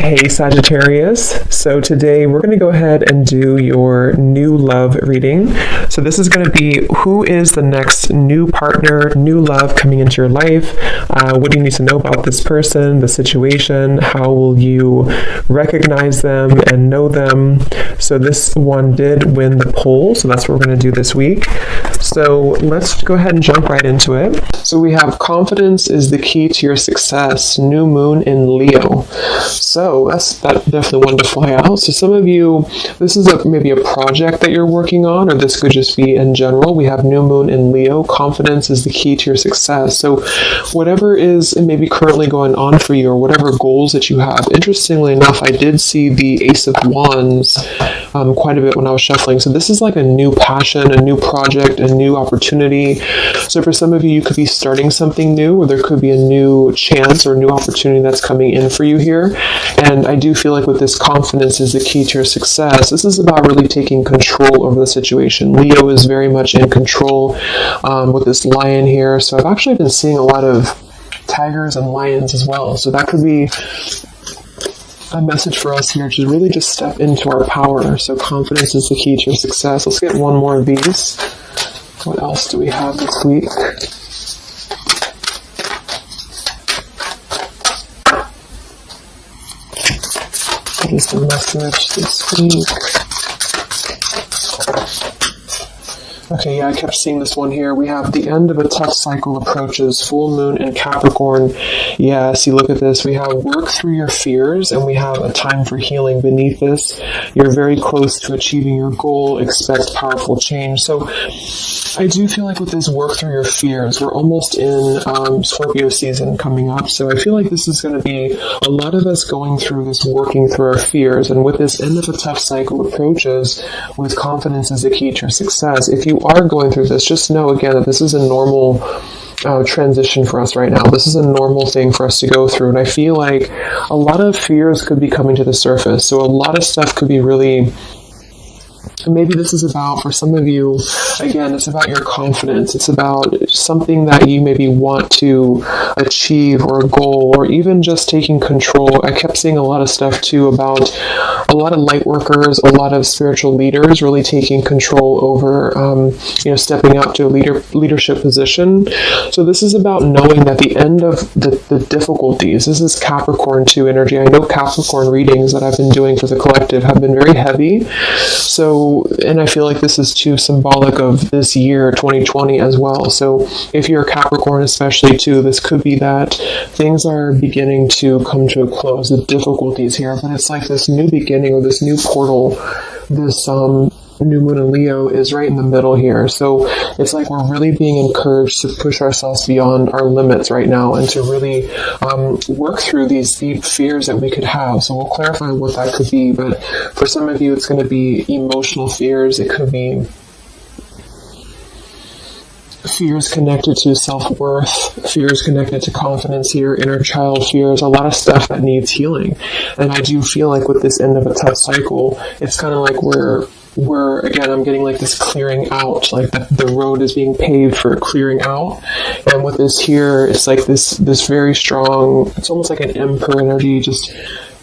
Hey Sagittarius, so today we're going to go ahead and do your new love reading. So this is going to be who is the next new partner, new love coming into your life. What do you need to know about this person, the situation? How will you recognize them and know them? So this one did win the poll, so that's what we're going to do this week. So let's go ahead and jump right into it. So we have confidence is the key to your success, new moon in Leo. So that's definitely one to fly out. So some of you, this is maybe a project that you're working on, or this could just be in general. We have new moon in Leo. Confidence is the key to your success. So whatever is maybe currently going on for you, or whatever goals that you have. Interestingly enough, I did see the Ace of Wands quite a bit when I was shuffling. So this is like a new passion, a new project, a new opportunity. So for some of you, you could be starting something new, or there could be a new chance or a new opportunity that's coming in for you here. And I do feel like with this confidence is the key to your success. This is about really taking control over the situation. Leo is very much in control with this lion here. So I've actually been seeing a lot of tigers and lions as well. So that could be a message for us here to really just step into our power. So confidence is the key to your success. Let's get one more of these. What else do we have this week? What is the message this week? Okay, yeah, I kept seeing this one here. We have the end of a tough cycle approaches, full moon in Capricorn. Yeah, see, look at this. We have work through your fears, and we have a time for healing beneath this. You're very close to achieving your goal. Expect powerful change. So I do feel like with this work through your fears, we're almost in Scorpio season coming up. So I feel like this is going to be a lot of us going through this working through our fears. And with this end of a tough cycle approaches, with confidence is the key to your success. If you are going through this, just know again that this is a normal transition for us right now. This is a normal thing for us to go through. And I feel like a lot of fears could be coming to the surface. So a lot of stuff could be really... Maybe this is about, for some of you, again, it's about your confidence. It's about something that you maybe want to achieve, or a goal, or even just taking control. I kept seeing a lot of stuff too about a lot of light workers, a lot of spiritual leaders really taking control over, stepping up to a leadership position. So this is about knowing that the end of the difficulties, this is Capricorn 2 energy. I know Capricorn readings that I've been doing for the collective have been very heavy. So, and I feel like this is too symbolic of this year, 2020 as well. So if you're a Capricorn especially too, this could be that things are beginning to come to a close, the difficulties here, but it's like this new beginning or this new portal, this new moon in Leo is right in the middle here. So it's like we're really being encouraged to push ourselves beyond our limits right now and to really work through these deep fears that we could have. So we'll clarify what that could be, but for some of you it's going to be emotional fears. It could be fears connected to self-worth, fears connected to confidence here, inner child fears, a lot of stuff that needs healing. And I do feel like with this end of a tough cycle, it's kind of like we're again, I'm getting like this clearing out, like the road is being paved for clearing out. And with this here, it's like this very strong, it's almost like an emperor energy,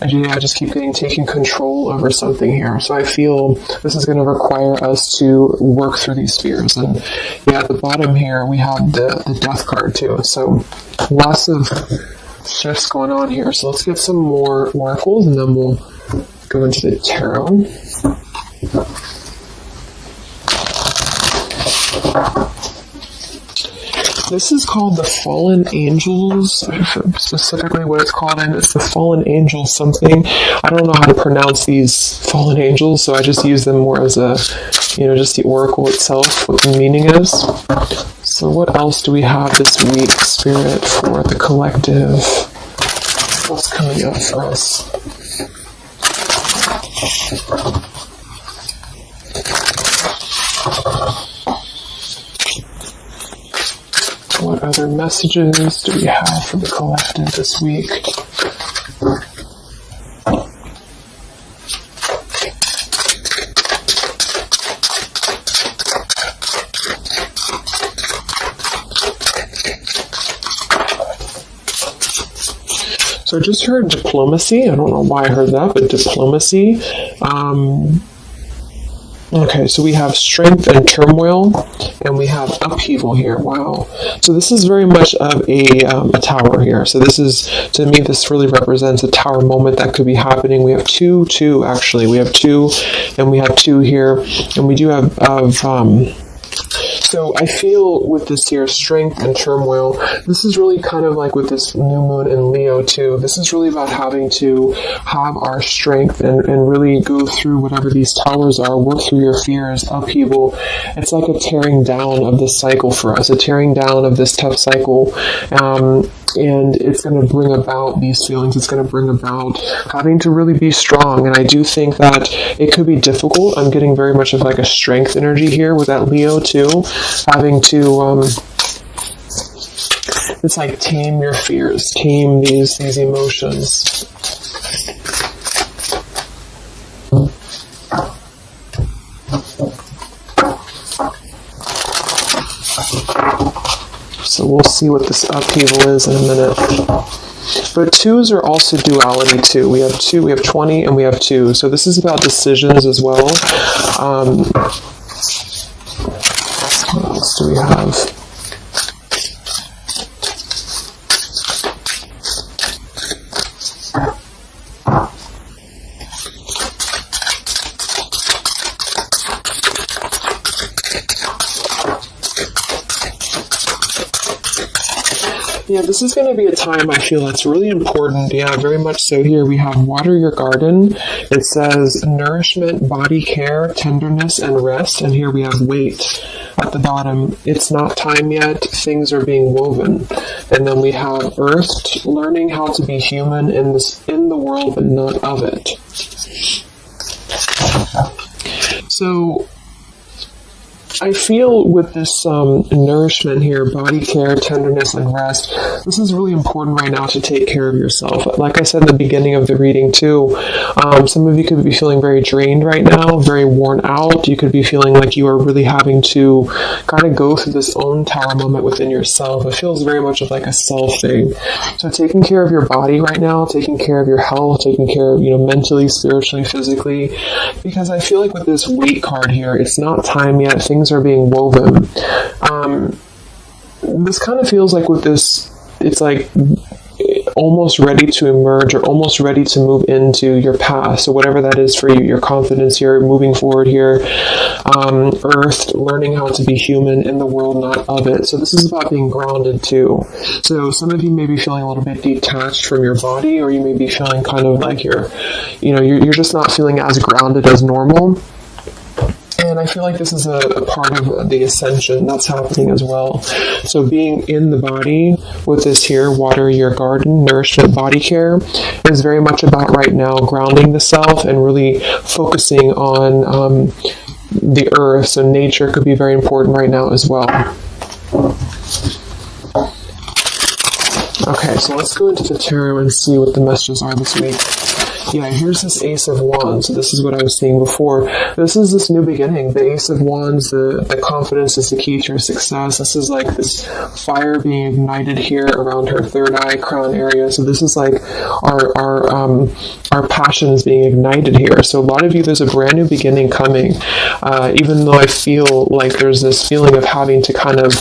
I just keep taking control over something here. So I feel this is going to require us to work through these fears. And yeah, at the bottom here, we have the death card too. So lots of shifts going on here. So let's get some more oracles and then we'll go into the tarot. This is called the Fallen Angels, specifically what it's called, and it's the Fallen Angel something. I don't know how to pronounce these Fallen Angels, so I just use them more as a, just the oracle itself, what the meaning is. So what else do we have this week, Spirit, for the collective? What's coming up for us? What other messages do we have for the collective this week? So I just heard diplomacy. I don't know why I heard that, but diplomacy. Okay, so we have strength and turmoil, and we have upheaval here. Wow. So this is very much of a tower here. So this is, to me, this really represents a tower moment that could be happening. We have two, actually. We have two, and we have two here, and we do have so I feel with this here, strength and turmoil, this is really kind of like with this new moon in Leo too. This is really about having to have our strength and really go through whatever these towers are, work through your fears, upheaval. It's like a tearing down of this cycle for us, a tearing down of this tough cycle. And it's going to bring about these feelings. It's going to bring about having to really be strong. And I do think that it could be difficult. I'm getting very much of like a strength energy here with that Leo too. Having to, it's like tame your fears, tame these emotions. So we'll see what this upheaval is in a minute. But twos are also duality too. We have 20, and we have 2. So this is about decisions as well. What else do we have? Yeah, this is going to be a time I feel that's really important. Yeah, very much so. Here we have water your garden. It says nourishment, body care, tenderness, and rest. And here we have wait at the bottom. It's not time yet. Things are being woven. And then we have earth, learning how to be human in the world, but not of it. So I feel with this nourishment here, body care, tenderness, and rest, this is really important right now to take care of yourself. Like I said in the beginning of the reading too, some of you could be feeling very drained right now, very worn out. You could be feeling like you are really having to kind of go through this own tower moment within yourself. It feels very much of like a self thing. So taking care of your body right now, taking care of your health, taking care of, mentally, spiritually, physically, because I feel like with this weight card here, it's not time yet. Things are being woven. This kind of feels like with this, it's like almost ready to emerge or almost ready to move into your path. So whatever that is for you, your confidence here, moving forward here, earth, learning how to be human in the world, not of it. So this is about being grounded too. So some of you may be feeling a little bit detached from your body, or you may be feeling kind of like you're just not feeling as grounded as normal. And I feel like this is a part of the ascension that's happening as well. So being in the body with this here, water your garden, nourishment, body care, is very much about right now grounding the self and really focusing on the earth. So nature could be very important right now as well. Okay, so let's go into the tarot and see what the messages are this week. Yeah, here's this Ace of Wands. So this is what I was saying before. This is this new beginning. The Ace of Wands, the confidence is the key to your success. This is like this fire being ignited here around her third eye crown area. So this is like our passions being ignited here. So a lot of you, there's a brand new beginning coming. Even though I feel like there's this feeling of having to kind of,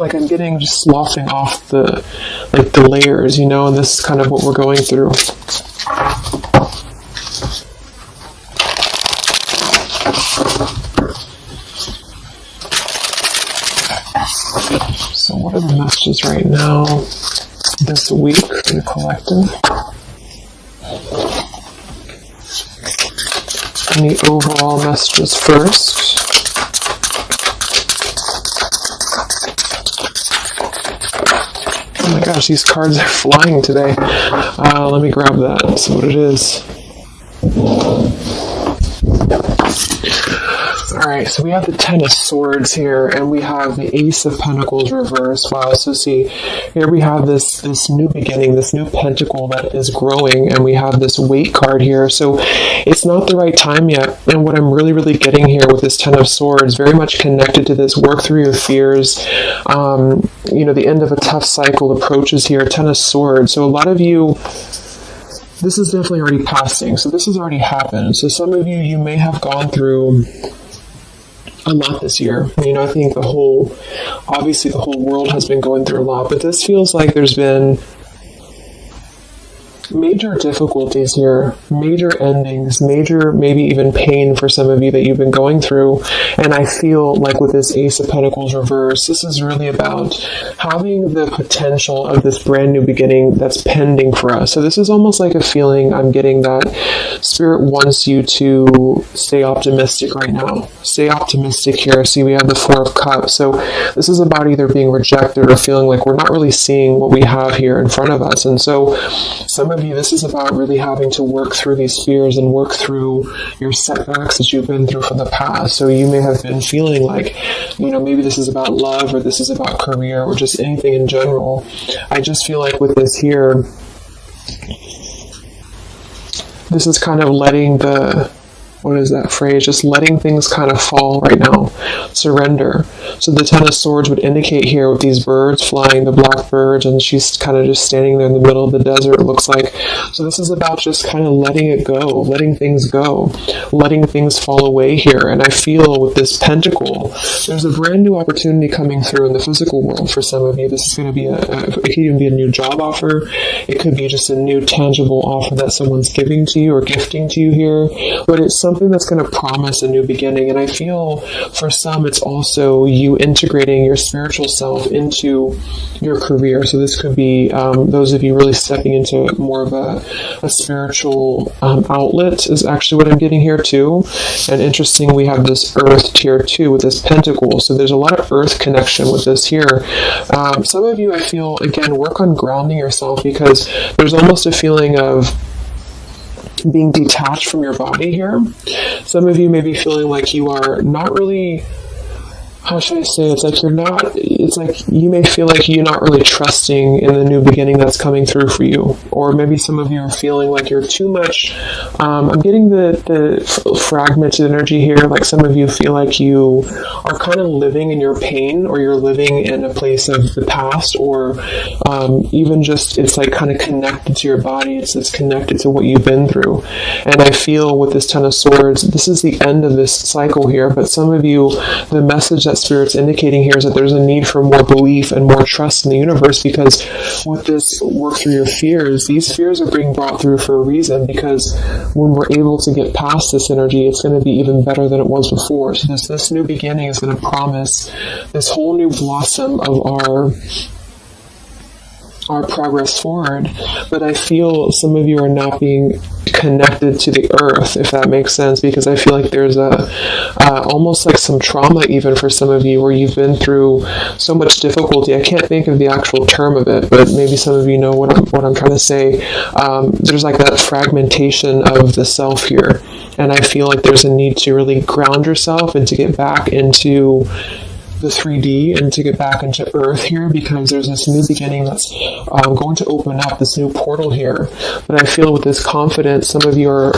like I'm getting just sloughing off the layers, and this is kind of what we're going through. So what are the messages right now this week for the collective? And the overall messages first. Oh my gosh, these cards are flying today. Let me grab that, see what it is. Alright, so we have the Ten of Swords here, and we have the Ace of Pentacles reversed. Wow, so see, here we have this new beginning, this new pentacle that is growing, and we have this weight card here. So it's not the right time yet, and what I'm really, really getting here with this Ten of Swords, very much connected to this, work through your fears, the end of a tough cycle approaches here, Ten of Swords. So a lot of you, this is definitely already passing. So this has already happened. So some of you may have gone through a lot this year. I think obviously the whole world has been going through a lot, but this feels like there's been major difficulties here, major endings, major maybe even pain for some of you that you've been going through. And I feel like with this Ace of Pentacles reverse, this is really about having the potential of this brand new beginning that's pending for us. So this is almost like a feeling I'm getting that Spirit wants you to stay optimistic right now. Stay optimistic here. See, we have the Four of Cups. So this is about either being rejected or feeling like we're not really seeing what we have here in front of us. And so some of you, this is about really having to work through these fears and work through your setbacks that you've been through from the past. So you may have been feeling like, maybe this is about love, or this is about career, or just anything in general. I just feel like with this here, this is kind of letting what is that phrase? Just letting things kind of fall right now. Surrender. So the Ten of Swords would indicate here with these birds flying, the black birds, and she's kind of just standing there in the middle of the desert, it looks like. So this is about just kind of letting it go, letting things go, letting things fall away here. And I feel with this Pentacle, there's a brand new opportunity coming through in the physical world for some of you. This is going to be it could even be a new job offer. It could be just a new tangible offer that someone's giving to you or gifting to you here. But it's something that's going to promise a new beginning. And I feel for some, it's also you integrating your spiritual self into your career. So this could be those of you really stepping into more of a spiritual outlet is actually what I'm getting here too. And interesting, we have this Earth tier 2 with this Pentacle. So there's a lot of Earth connection with this here. Some of you, I feel, again, work on grounding yourself, because there's almost a feeling of being detached from your body here. Some of you may be feeling like you are not really, how should I say, it's like you may feel like you're not really trusting in the new beginning that's coming through for you. Or maybe some of you are feeling like you're too much, I'm getting the fragmented energy here, like some of you feel like you are kind of living in your pain, or you're living in a place of the past, or even just, it's like kind of connected to your body, it's connected to what you've been through. And I feel with this Ten of Swords, this is the end of this cycle here, but some of you, the message that Spirit's indicating here is that there's a need for more belief and more trust in the universe, because with this work through your fears, these fears are being brought through for a reason, because when we're able to get past this energy, it's going to be even better than it was before. So this new beginning is going to promise this whole new blossom of our progress forward. But I feel some of you are not being connected to the earth, if that makes sense, because I feel like there's almost like some trauma even for some of you, where you've been through so much difficulty. I can't think of the actual term of it, but maybe some of you know what I'm trying to say. There's like that fragmentation of the self here, and I feel like there's a need to really ground yourself and to get back into the 3D and to get back into Earth here, because there's this new beginning that's going to open up, this new portal here. But I feel with this confidence, some of you are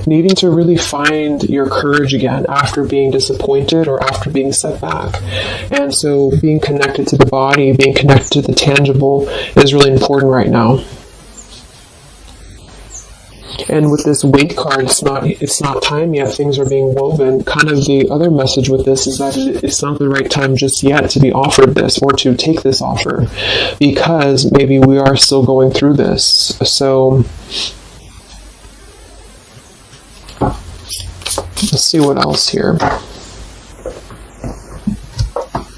needing to really find your courage again after being disappointed or after being set back. And so being connected to the body, being connected to the tangible is really important right now. And with this Weight card, it's not time yet. Things are being woven. Kind of the other message with this is that it's not the right time just yet to be offered this or to take this offer, because maybe we are still going through this. So let's see what else here.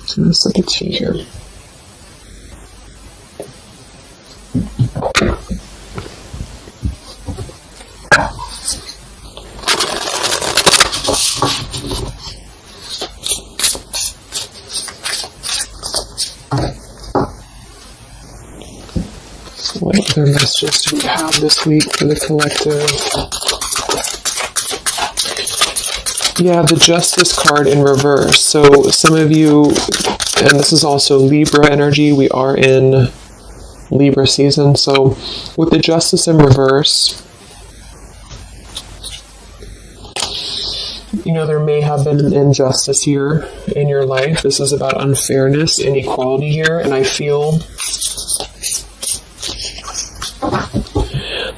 So let's look at tea here. What other messages do we have this week for the collective? Yeah, the Justice card in reverse. So some of you, and this is also Libra energy, we are in Libra season. So with the Justice in reverse, there may have been an injustice here in your life. This is about unfairness, inequality here, and I feel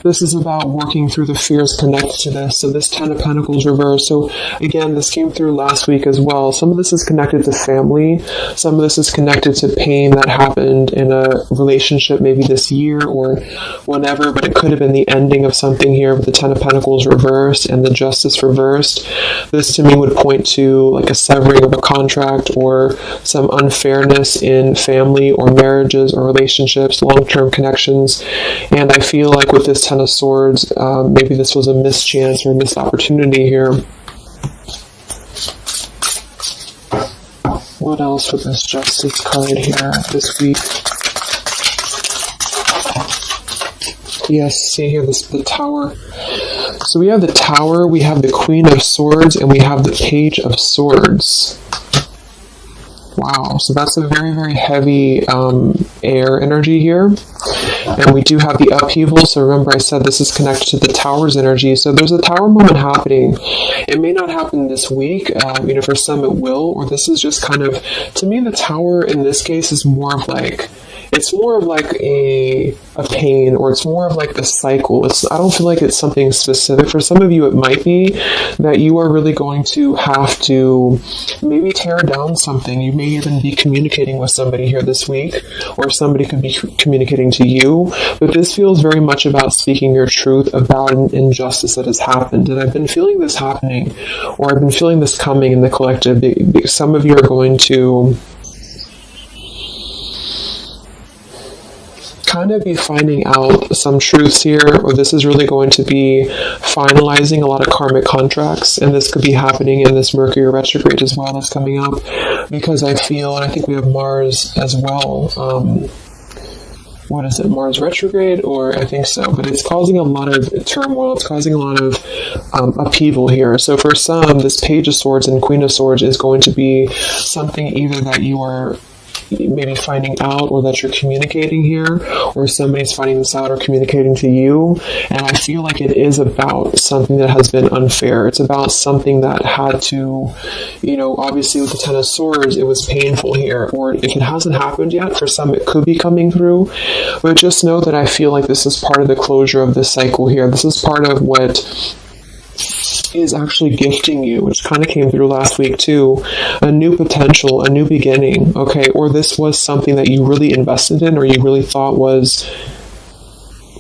this is about working through the fears connected to this. So this 10 of Pentacles reversed. So again, this came through last week as well. Some of this is connected to family. Some of this is connected to pain that happened in a relationship maybe this year or whenever, but it could have been the ending of something here with the 10 of Pentacles reversed and the Justice reversed. This to me would point to like a severing of a contract or some unfairness in family or marriages or relationships, long-term connections. And I feel like with this 10 of Swords, maybe this was a mischance or a missed opportunity here. What else with this Justice card here this week? Yes, see here, the Tower. So we have the Tower, we have the Queen of Swords, and we have the Page of Swords. Wow, so that's a very, very heavy air energy here. And we do have the upheaval, so remember I said this is connected to the Tower's energy. So there's a Tower moment happening. It may not happen this week, for some it will, or this is just kind of, to me the Tower in this case is more of like, it's more of like a pain, or it's more of like a cycle. I don't feel like it's something specific. For some of you, it might be that you are really going to have to maybe tear down something. You may even be communicating with somebody here this week, or somebody could be communicating to you. But this feels very much about speaking your truth about an injustice that has happened. And I've been feeling this happening, or I've been feeling this coming in the collective. Some of you are going to kind of be finding out some truths here, or this is really going to be finalizing a lot of karmic contracts, and this could be happening in this Mercury retrograde as well that's coming up, because I feel, and I think we have Mars as well, what is it, Mars retrograde, or I think so, but it's causing a lot of turmoil, it's causing a lot of upheaval here. So for some, this Page of Swords and Queen of Swords is going to be something either that you are maybe finding out, or that you're communicating here, or somebody's finding this out or communicating to you. And I feel like it is about something that has been unfair. It's about something that had to, obviously with the 10 of Swords, it was painful here, or if it hasn't happened yet, for some it could be coming through. But just know that I feel like this is part of the closure of this cycle here. This is part of what is actually gifting you, which kind of came through last week too, a new potential, a new beginning, okay? Or this was something that you really invested in, or you really thought was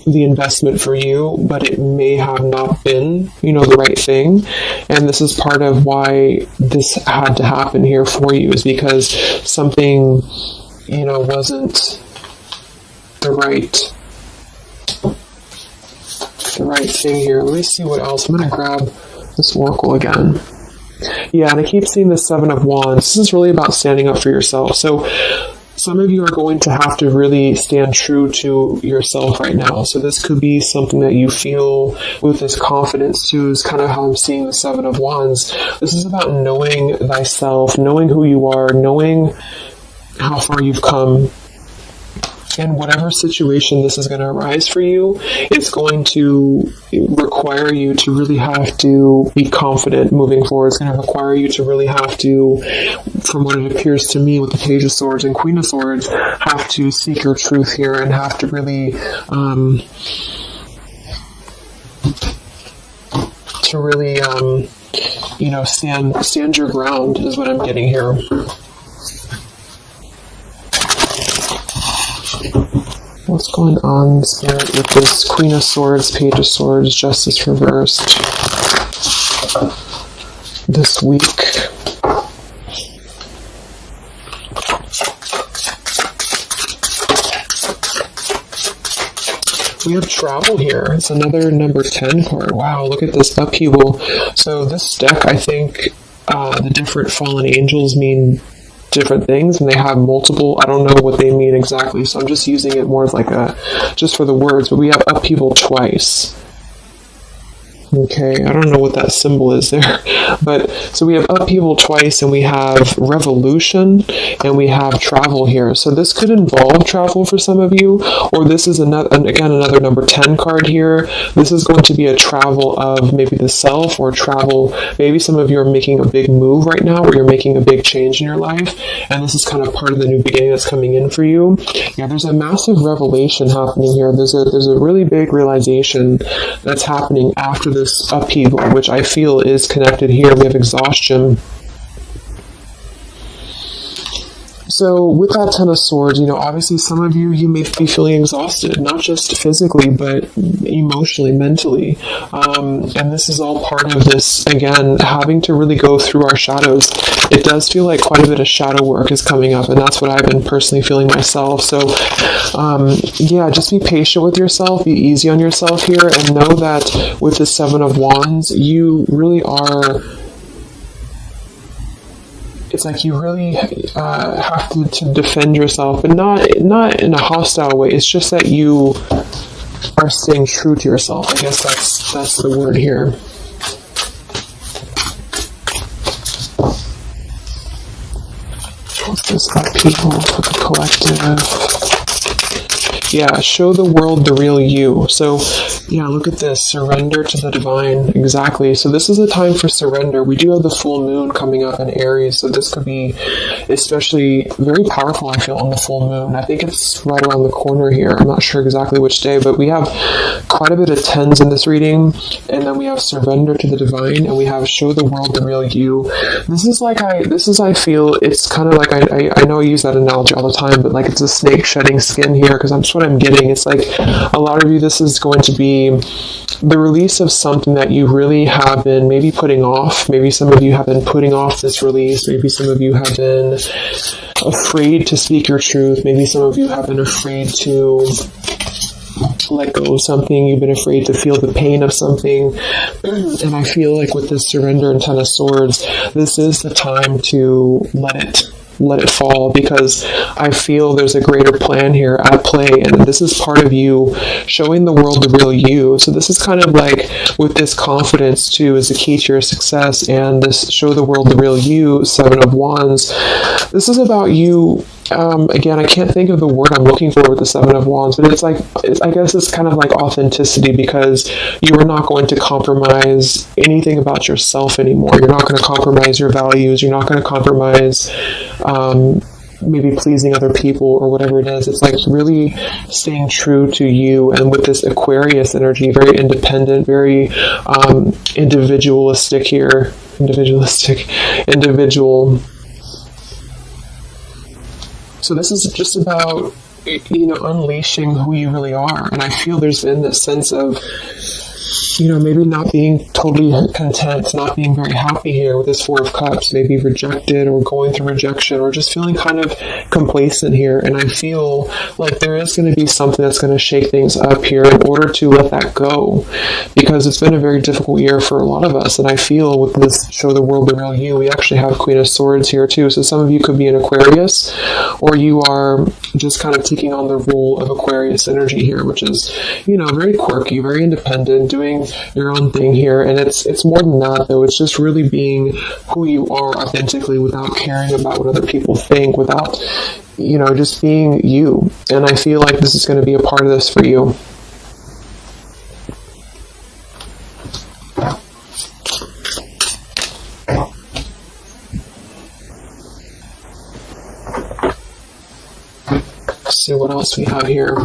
the investment for you, but it may have not been, the right thing. And this is part of why this had to happen here for you, is because something, wasn't the right thing here. Let me see what else. I'm going to grab this Oracle again. Yeah, and I keep seeing the 7 of Wands. This is really about standing up for yourself. So some of you are going to have to really stand true to yourself right now. So this could be something that you feel with this confidence too, is kind of how I'm seeing the 7 of Wands. This is about knowing thyself, knowing who you are, knowing how far you've come. And whatever situation this is going to arise for you, it's going to require you to really have to be confident moving forward. It's going to require you to really have to, from what it appears to me with the Page of Swords and Queen of Swords, have to seek your truth here and have to really, stand your ground is what I'm getting here. What's going on, Spirit, with this Queen of Swords, Page of Swords, Justice reversed this week? We have travel here. It's another number 10 card. Wow, look at this upheaval. So this deck, I think the different fallen angels mean different things, and they have multiple, I don't know what they mean exactly, so I'm just using it more as like just for the words, but we have upheaval twice. Okay, I don't know what that symbol is there, but so we have upheaval twice, and we have revolution, and we have travel here. So this could involve travel for some of you, or this is another number 10 card here. This is going to be a travel of maybe the self, or travel. Maybe some of you are making a big move right now, or you're making a big change in your life, and this is kind of part of the new beginning that's coming in for you. Yeah, there's a massive revelation happening here. There's a really big realization that's happening after this upheaval, which I feel is connected here. We have exhaustion. So with that Ten of Swords, obviously some of you may be feeling exhausted, not just physically, but emotionally, mentally. And this is all part of this, again, having to really go through our shadows. It does feel like quite a bit of shadow work is coming up, and that's what I've been personally feeling myself. So, yeah, just be patient with yourself, be easy on yourself here, and know that with the Seven of Wands, you really are... It's like you really have to defend yourself, but not in a hostile way. It's just that you are staying true to yourself. I guess that's the word here. What's this upheaval for the collective? Yeah, show the world the real you. So, yeah, look at this. Surrender to the divine. Exactly. So this is a time for surrender. We do have the full moon coming up in Aries, so this could be especially very powerful, I feel, on the full moon. I think it's right around the corner here. I'm not sure exactly which day, but we have quite a bit of tens in this reading, and then we have surrender to the divine, and we have show the world the real you. I feel, it's kind of like, I know I use that analogy all the time, but like it's a snake shedding skin here, because that's what I'm getting. It's like a lot of you, this is going to be the release of something that you really have been maybe putting off. Maybe some of you have been putting off this release. Maybe some of you have been afraid to speak your truth. Maybe some of you have been afraid to let go of something. You've been afraid to feel the pain of something. And I feel like with this surrender and Ten of Swords, this is the time to let it fall, because I feel there's a greater plan here at play, and this is part of you showing the world the real you. So this is kind of like, with this confidence too is the key to your success, and this show the world the real you, Seven of Wands. This is about you. Again, I can't think of the word I'm looking for with the Seven of Wands, but I guess it's kind of like authenticity, because you are not going to compromise anything about yourself anymore. You're not going to compromise your values. You're not going to compromise maybe pleasing other people or whatever it is. It's like really staying true to you, and with this Aquarius energy, very independent, very individualistic here. Individual. So this is just about, unleashing who you really are. And I feel there's been this sense of, maybe not being totally content, not being very happy here with this Four of Cups, maybe rejected or going through rejection, or just feeling kind of complacent here. And I feel like there is going to be something that's going to shake things up here in order to let that go, because it's been a very difficult year for a lot of us. And I feel with this show the world the real you, we actually have Queen of Swords here too. So some of you could be an Aquarius, or you are just kind of taking on the role of Aquarius energy here, which is, very quirky, very independent, doing your own thing here. And it's more than that, though. It's just really being who you are authentically, without caring about what other people think, without just being you. And I feel like this is going to be a part of this for you. Let's see what else we have here.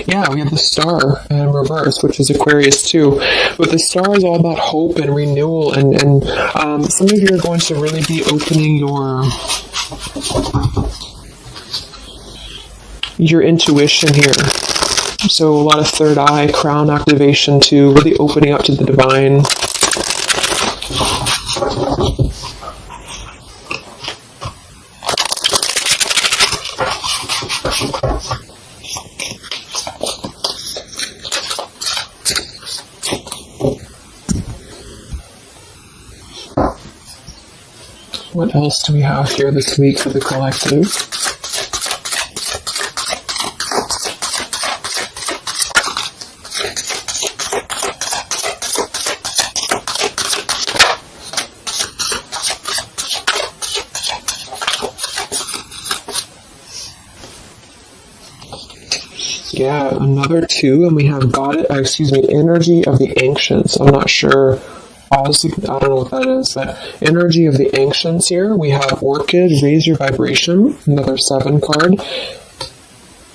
Yeah, we have the Star in reverse, which is Aquarius too. But the Star is all about hope and renewal, and some of you are going to really be opening your intuition here. So a lot of third eye, crown activation too, really opening up to the divine. What else do we have here this week for the collective? Yeah, another 2, and we have energy of the ancients. I'm not sure. Honestly, I don't know what that is. But energy of the ancients here. We have Orchid, raise your vibration. Another 7 card.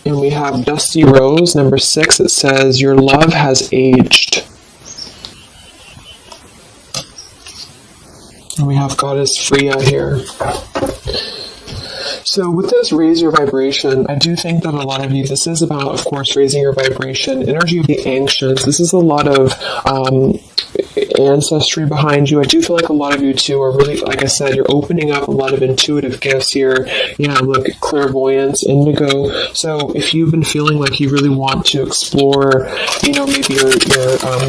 And we have Dusty Rose, number 6. It says, your love has aged. And we have Goddess Freya here. So with this raise your vibration, I do think that a lot of you, this is about, of course, raising your vibration, energy of the ancients. This is a lot of ancestry behind you. I do feel like a lot of you too are really, like I said, you're opening up a lot of intuitive gifts here. Yeah, look, clairvoyance, indigo. So if you've been feeling like you really want to explore, maybe your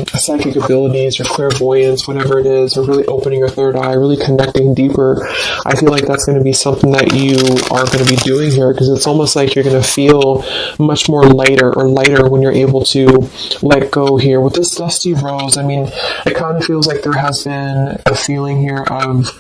psychic abilities, your clairvoyance, whatever it is, or really opening your third eye, really connecting deeper, I feel like that's going to be something that you are going to be doing here, because it's almost like you're going to feel much more lighter when you're able to let go here. With this Dusty Rose, I mean, it kind of feels like there has been a feeling here of,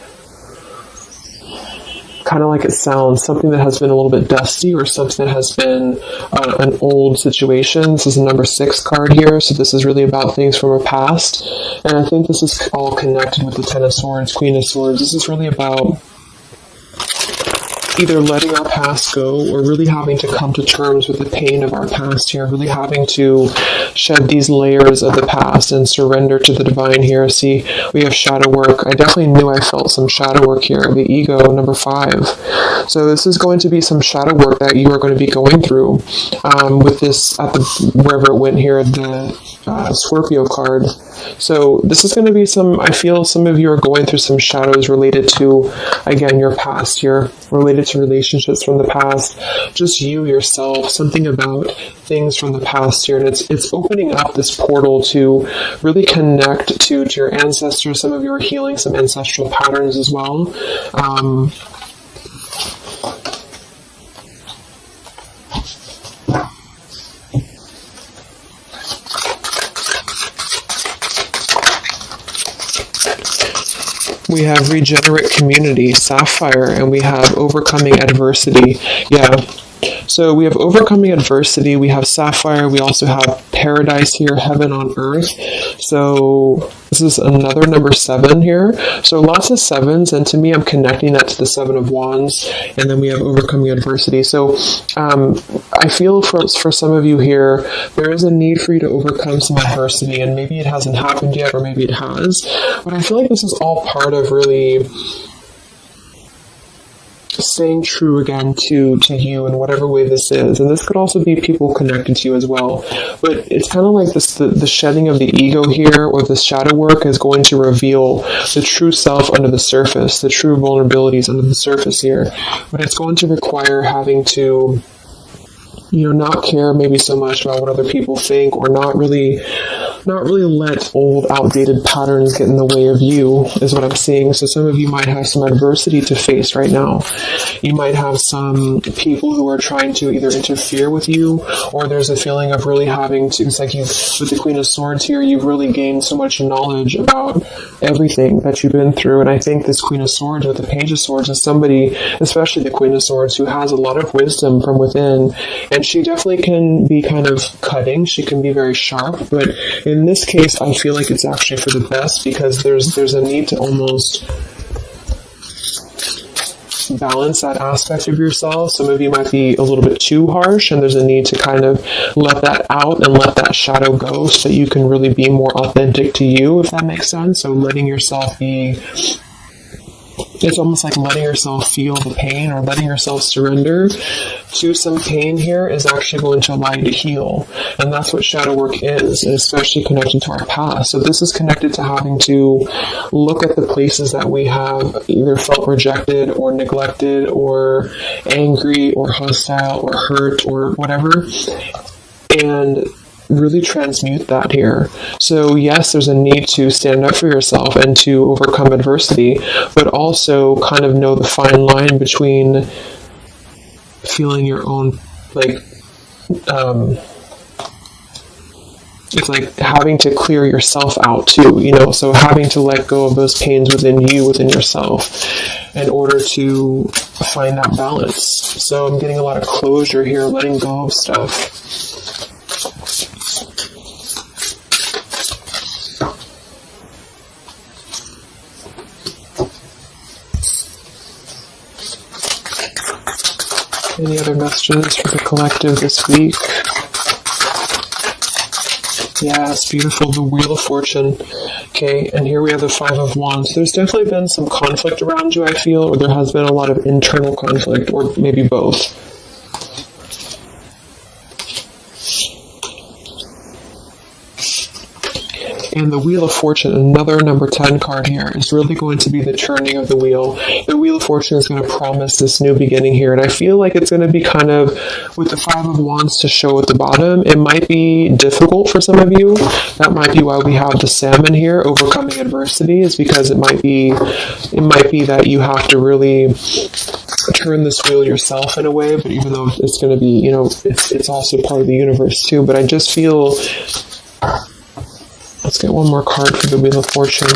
kind of like it sounds, something that has been a little bit dusty, or something that has been an old situation. This is a number 6 card here, so this is really about things from our past, and I think this is all connected with the Ten of Swords, Queen of Swords. This is really about either letting our past go, or really having to come to terms with the pain of our past here, really having to shed these layers of the past and surrender to the divine here. See, we have shadow work. I definitely knew I felt some shadow work here, the ego, number 5. So this is going to be some shadow work that you are going to be going through with this, wherever it went here, the Scorpio card. So this is going to be I feel some of you are going through some shadows related to, again, your past here, related to relationships from the past, just you yourself, something about things from the past here, and it's opening up this portal to really connect to your ancestors. Some of you are healing some ancestral patterns as well. We have regenerate community, Sapphire, and we have overcoming adversity. Yeah. So we have overcoming adversity, we have Sapphire, we also have paradise here, heaven on earth. So this is another number 7 here. So lots of 7s, and to me, I'm connecting that to the 7 of Wands, and then we have overcoming adversity. So I feel for some of you here, there is a need for you to overcome some adversity, and maybe it hasn't happened yet, or maybe it has, but I feel like this is all part of really staying true again to you in whatever way this is. And this could also be people connected to you as well. But it's kind of like this, the shedding of the ego here, or the shadow work, is going to reveal the true self under the surface, the true vulnerabilities under the surface here. But it's going to require having to, not care maybe so much about what other people think, or not really let old, outdated patterns get in the way of you, is what I'm seeing. So some of you might have some adversity to face right now. You might have some people who are trying to either interfere with you, or there's a feeling of really having to, it's like with the Queen of Swords here, you've really gained so much knowledge about everything that you've been through. And I think this Queen of Swords with the Page of Swords is somebody, especially the Queen of Swords, who has a lot of wisdom from within, and she definitely can be kind of cutting. She can be very sharp, but in this case, I feel like it's actually for the best, because there's a need to almost balance that aspect of yourself. Some of you might be a little bit too harsh, and there's a need to kind of let that out and let that shadow go, so that you can really be more authentic to you, if that makes sense. So letting yourself be, it's almost like letting yourself feel the pain, or letting yourself surrender to some pain here is actually going to allow you to heal. And that's what shadow work is, especially connected to our past. So this is connected to having to look at the places that we have either felt rejected or neglected or angry or hostile or hurt or whatever, and really transmute that here. So yes, there's a need to stand up for yourself and to overcome adversity, but also kind of know the fine line between feeling your own, it's like having to clear yourself out too, so having to let go of those pains within you, within yourself, in order to find that balance. So I'm getting a lot of closure here, letting go of stuff. Any other messages for the collective this week? Yes, beautiful. The Wheel of Fortune. Okay, and here we have the Five of Wands. There's definitely been some conflict around you, I feel, or there has been a lot of internal conflict, or maybe both. And the Wheel of Fortune, another number 10 card here, is really going to be the turning of the wheel. The Wheel of Fortune is going to promise this new beginning here. And I feel like it's going to be kind of, with the Five of Wands to show at the bottom, it might be difficult for some of you. That might be why we have the Salmon here, overcoming adversity, is because it might be that you have to really turn this wheel yourself in a way. But even though it's going to be, it's also part of the universe too. But I just feel... Let's get one more card for the Wheel of Fortune.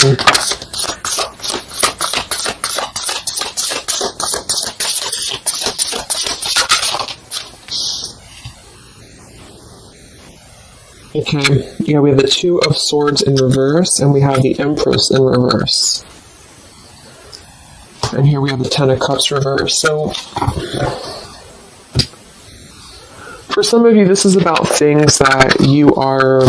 Okay, yeah, we have the Two of Swords in reverse, and we have the Empress in reverse. And here we have the Ten of Cups reverse. So, for some of you, this is about things that you are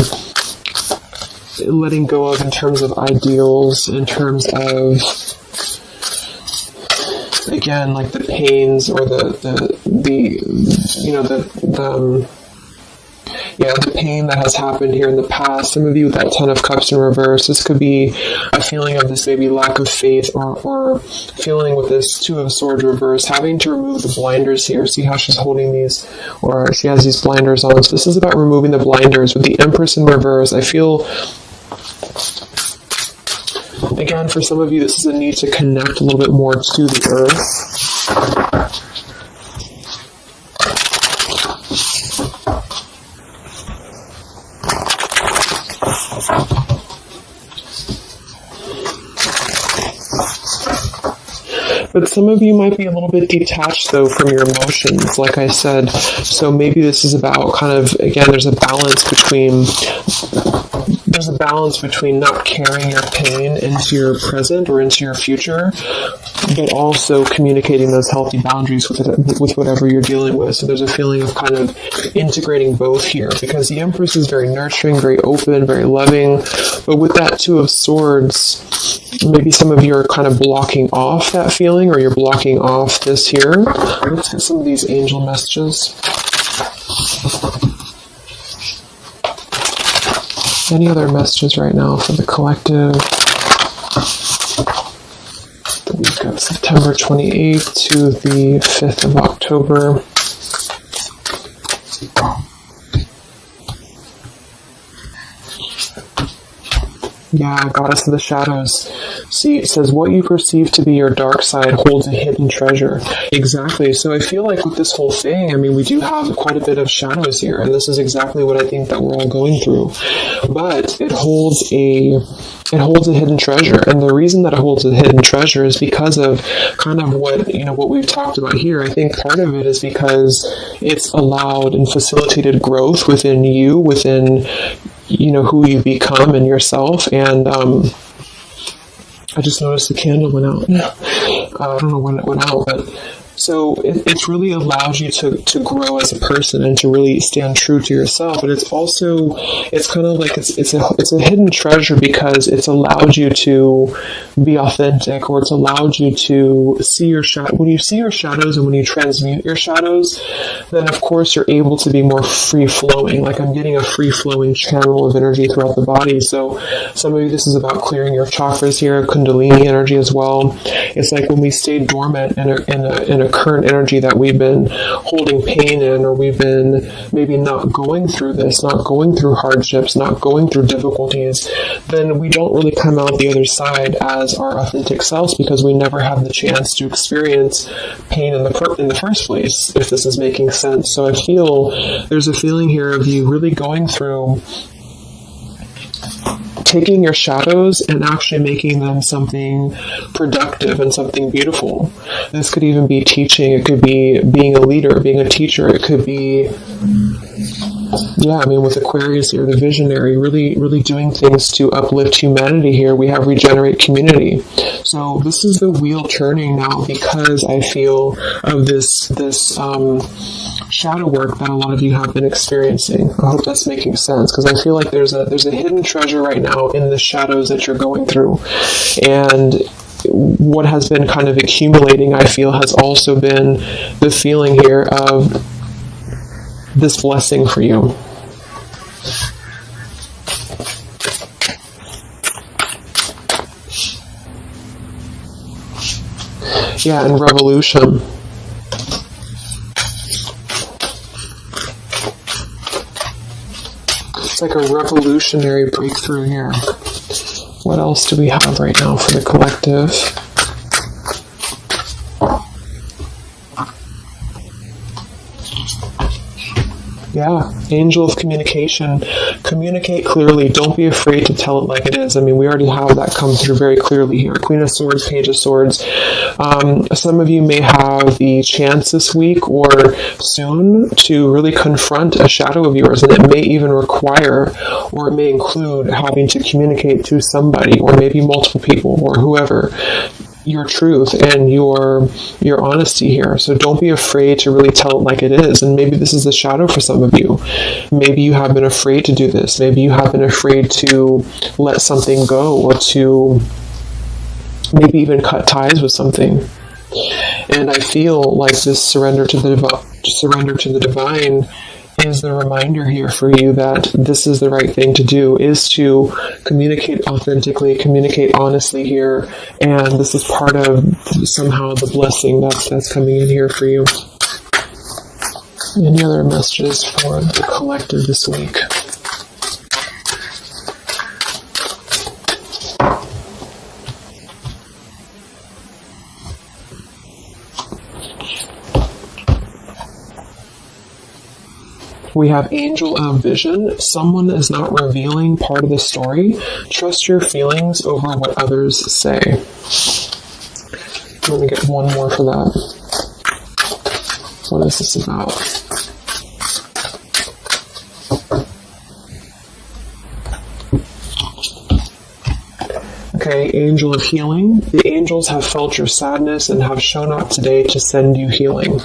letting go of in terms of ideals, in terms of, again, like the pains or the pain that has happened here in the past. Some of you with that Ten of Cups in reverse, this could be a feeling of this maybe lack of faith, or feeling with this Two of Swords reverse, having to remove the blinders here. See how she's holding these, or she has these blinders on. So this is about removing the blinders. With the Empress in reverse, I feel, again, for some of you, this is a need to connect a little bit more to the earth. But some of you might be a little bit detached, though, from your emotions, like I said. So maybe this is about kind of, again, there's a balance between not carrying your pain into your present or into your future, but also communicating those healthy boundaries with whatever you're dealing with. So there's a feeling of kind of integrating both here, because the Empress is very nurturing, very open, very loving. But with that Two of Swords, maybe some of you are kind of blocking off that feeling, or you're blocking off this here. Let's get some of these angel messages. Any other messages right now for the collective? The week of September 28th to the 5th of October. Yeah, Goddess of the Shadows. See, it says, what you perceive to be your dark side holds a hidden treasure. Exactly. So I feel like with this whole thing, I mean, we do have quite a bit of shadows here, and this is exactly what I think that we're all going through. But it holds a hidden treasure, and the reason that it holds a hidden treasure is because of kind of what we've talked about here. I think part of it is because it's allowed and facilitated growth within you, within who you become and yourself. And I just noticed the candle went out. I don't know when it went out, but so it really allows you to grow as a person and to really stand true to yourself. And it's kind of like it's a hidden treasure because it's allowed you to be authentic, or it's allowed you to see your shadow. When you see your shadows and when you transmute your shadows, then of course you're able to be more free flowing. Like I'm getting a free flowing channel of energy throughout the body. So some of you, this is about clearing your chakras here, Kundalini energy as well. It's like when we stay dormant in a current energy that we've been holding pain in, or we've been maybe not going through this, not going through hardships, not going through difficulties, then we don't really come out the other side as our authentic selves, because we never have the chance to experience pain in the first place, if this is making sense. So I feel there's a feeling here of you really going through taking your shadows and actually making them something productive and something beautiful. This could even be teaching, it could be being a leader, being a teacher, it could be Yeah, I mean, with Aquarius here, the visionary, really doing things to uplift humanity here. We have regenerate community. So this is the wheel turning now, because I feel of this shadow work that a lot of you have been experiencing. I hope that's making sense, because I feel like there's a hidden treasure right now in the shadows that you're going through. And what has been kind of accumulating, I feel, has also been the feeling here of this blessing for you. Yeah, and revolution. It's like a revolutionary breakthrough here. What else do we have right now for the collective? Yeah, angel of communication. Communicate clearly. Don't be afraid to tell it like it is. I mean, we already have that come through very clearly here. Queen of Swords, Page of Swords. Some of you may have the chance this week or soon to really confront a shadow of yours, and it may even require, or it may include, having to communicate to somebody, or maybe multiple people, or whoever, your truth and your honesty here. So don't be afraid to really tell it like it is. And maybe this is the shadow for some of you. Maybe you have been afraid to do this. Maybe you have been afraid to let something go, or to maybe even cut ties with something. And I feel like this surrender to the divine is the reminder here for you that this is the right thing to do, is to communicate authentically, communicate honestly here, and this is part of somehow the blessing that's coming in here for you. Any other messages for the collective this week? We have Angel of Vision. Someone is not revealing part of the story. Trust your feelings over what others say. I'm going to get one more for that. What is this about? Okay, Angel of Healing. The angels have felt your sadness and have shown up today to send you healing.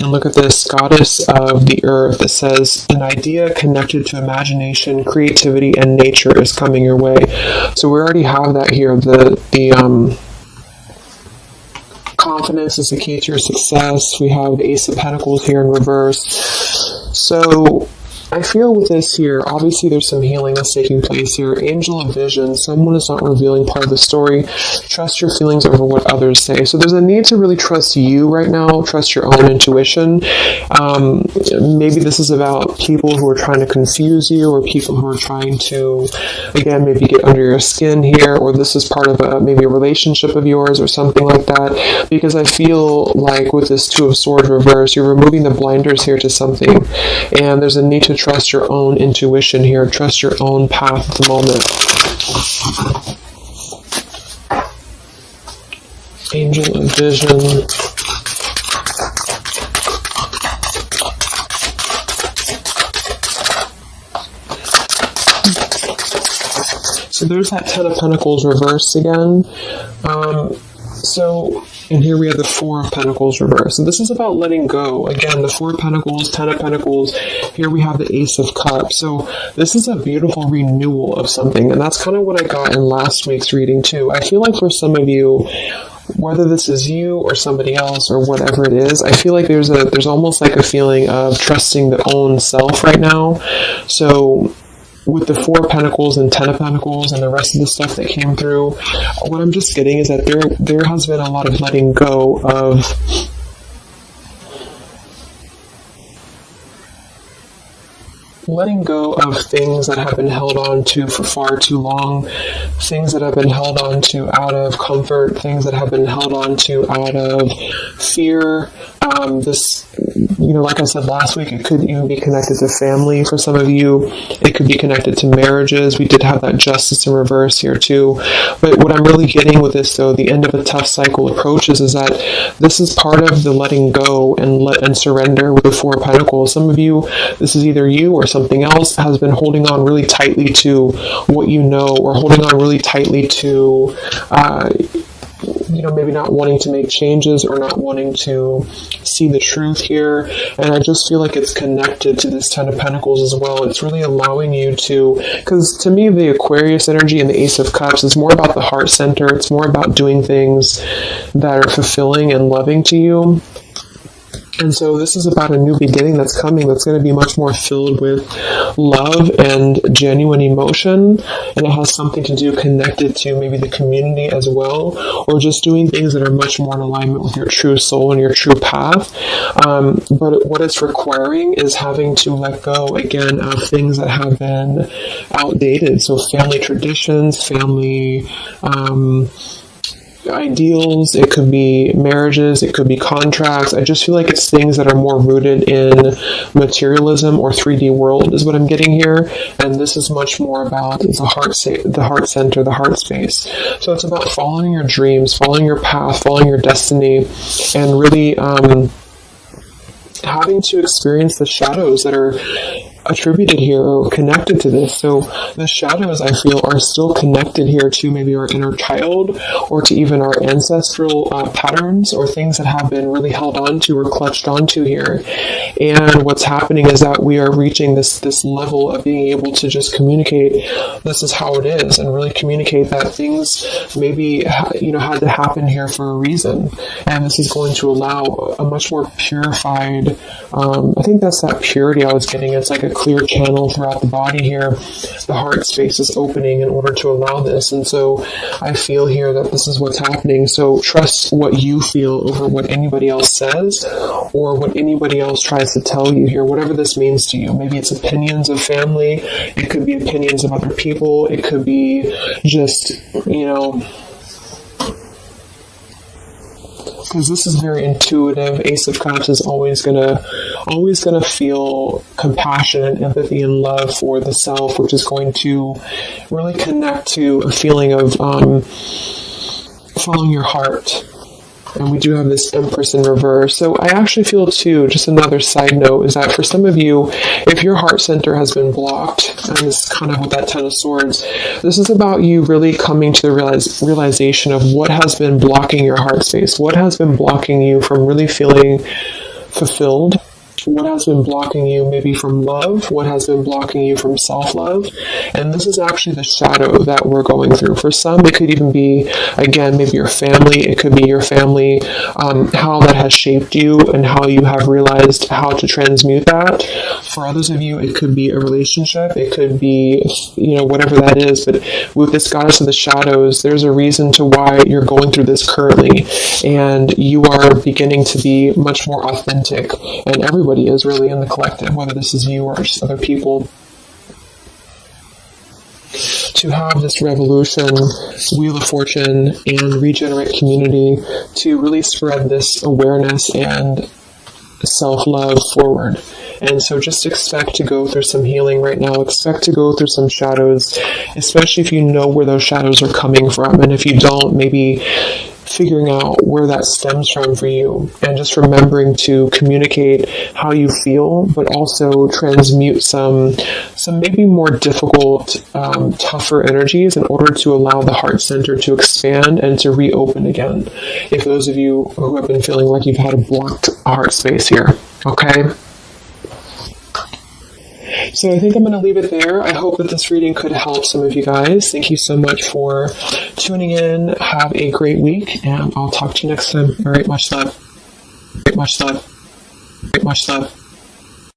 And look at this, Goddess of the Earth. It says, an idea connected to imagination, creativity, and nature is coming your way. So we already have that here. The confidence is the key to your success. We have the Ace of Pentacles here in reverse. So I feel with this here, obviously there's some healing that's taking place here. Angel of Vision, someone is not revealing part of the story. Trust your feelings over what others say. So there's a need to really trust you right now, trust your own intuition. Maybe this is about people who are trying to confuse you, or people who are trying to, again, maybe get under your skin here, or this is part of maybe a relationship of yours or something like that. Because I feel like with this Two of Swords reverse, you're removing the blinders here to something. And there's a need to trust your own intuition here, trust your own path at the moment. Angel of Vision. So there's that Ten of Pentacles reverse again. And here we have the Four of Pentacles reverse. So this is about letting go. Again, the Four of Pentacles, Ten of Pentacles. Here we have the Ace of Cups. So this is a beautiful renewal of something. And that's kind of what I got in last week's reading too. I feel like for some of you, whether this is you or somebody else or whatever it is, I feel like there's almost like a feeling of trusting the own self right now. So with the Four of Pentacles and Ten of Pentacles and the rest of the stuff that came through, what I'm just getting is that there has been a lot of letting go of things that have been held on to for far too long, things that have been held on to out of comfort, things that have been held on to out of fear. like I said last week, it could even be connected to family for some of you. It could be connected to marriages. We did have that justice in reverse here too. But what I'm really getting with this, though, the end of a tough cycle approaches, is that this is part of the letting go and surrender with the Four of Pentacles. Some of you, this is either you or something else, has been holding on really tightly to what you know, or holding on really tightly to maybe not wanting to make changes or not wanting to see the truth here. And I just feel like it's connected to this Ten of Pentacles as well. It's really allowing you to, because to me, the Aquarius energy and the Ace of Cups is more about the heart center. It's more about doing things that are fulfilling and loving to you. And so this is about a new beginning that's coming, that's going to be much more filled with love and genuine emotion. And it has something to do connected to maybe the community as well, or just doing things that are much more in alignment with your true soul and your true path. But what it's requiring is having to let go, again, of things that have been outdated. So family traditions, family ideals, it could be marriages, it could be contracts. I just feel like it's things that are more rooted in materialism or 3D world is what I'm getting here. And this is much more about the heart center, the heart space. So it's about following your dreams, following your path, following your destiny, and really having to experience the shadows that are attributed here or connected to this. So the shadows, I feel, are still connected here to maybe our inner child, or to even our ancestral patterns, or things that have been really held onto or clutched onto here. And what's happening is that we are reaching this level of being able to just communicate, this is how it is, and really communicate that things maybe had to happen here for a reason. And this is going to allow a much more purified, I think that's that purity I was getting. It's like a clear channel throughout the body here. The heart space is opening in order to allow this. And so I feel here that this is what's happening. So trust what you feel over what anybody else says, or what anybody else tries to tell you here, whatever this means to you. Maybe it's opinions of family, it could be opinions of other people, it could be just, because this is very intuitive. Ace of Cups is always gonna feel compassion and empathy and love for the self, which is going to really connect to a feeling of following your heart. And we do have this Empress in reverse. So I actually feel too, just another side note, is that for some of you, if your heart center has been blocked, and this is kind of with that Ten of Swords, this is about you really coming to the realization of what has been blocking your heart space, what has been blocking you from really feeling fulfilled, what has been blocking you maybe from love, what has been blocking you from self-love. And this is actually the shadow that we're going through. For some, it could even be, again, maybe your family, it could be your family, how that has shaped you and how you have realized how to transmute that. For others of you, it could be a relationship, it could be, whatever that is. But with this Goddess of the Shadows, there's a reason to why you're going through this currently, and you are beginning to be much more authentic, and everybody is really in the collective, whether this is you or just other people, to have this revolution, Wheel of Fortune, and Regenerate Community to really spread this awareness and self-love forward. And so just expect to go through some healing right now. Expect to go through some shadows, especially if you know where those shadows are coming from. And if you don't, maybe figuring out where that stems from for you, and just remembering to communicate how you feel, but also transmute some maybe more difficult, tougher energies in order to allow the heart center to expand and to reopen again. If those of you who have been feeling like you've had a blocked heart space here, okay? So I think I'm going to leave it there. I hope that this reading could help some of you guys. Thank you so much for tuning in. Have a great week, and I'll talk to you next time. All right, much love. Much love. Much love.